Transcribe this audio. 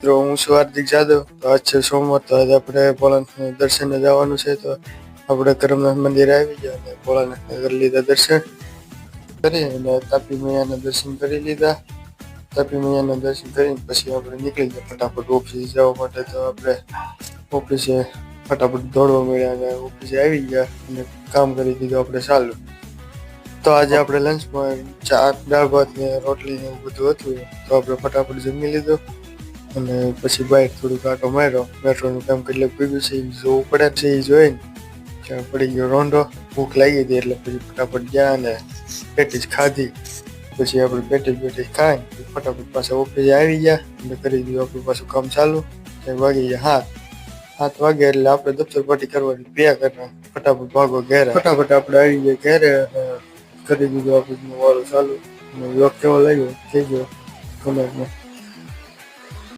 મિત્રો હું છું હાર્દિક જાદવ. તો આજ છે સોમવાર, તો આજે આપણે ભોળાનાથના દર્શને જવાનું છે. તો આપણે કરમનાથ મંદિરે આવી ગયા અને ભોળાનાથના કરી લીધા દર્શન કરી અને તાપી મૈયાના દર્શન કરી લીધા. તાપી મૈયાના દર્શન કરીને પછી આપણે નીકળી ગયા ફટાફટ ઓફિસે જવા માટે. તો આપણે ઓફિસે ફટાફટ દોડવા મળ્યા અને ઓફિસે આવી ગયા અને કામ કરી દીધું આપણે ચાલુ. તો આજે આપણે લંચમાં દાળ ભાત ને રોટલી ને એવું બધું હતું. તો આપણે ફટાફટ જમી લીધું અને પછી બાઇક થોડુંક આટો માર્યો. મેટ્રોનું કામ કેટલે પીવું છે એ જોવું પડે છે. એ જોઈને ત્યાં પડી ગયો રોંઢો. ભૂખ લાગી હતી એટલે પછી ફટાફટ ગયા અને પેટીસ ખાધી. પછી આપણે પેટીસ ખાઈ ફટાફટ પાછા ઓફિસે આવી ગયા અને કરી દીધું આપણું પાછું કામ ચાલુ. ત્યાં વાગી ગયા 7 વાગ્યા એટલે આપણે દફતર પાટી કરવાની પીયા કરવા ફટાફટ ભાગો ઘેરે. ફટાફટ આપણે આવી ગયા ઘેરે કરી દીધું આપણું વાળું ચાલુ. વ્લોગ કેવો લાગ્યો કહેજો કમેન્ટમાં.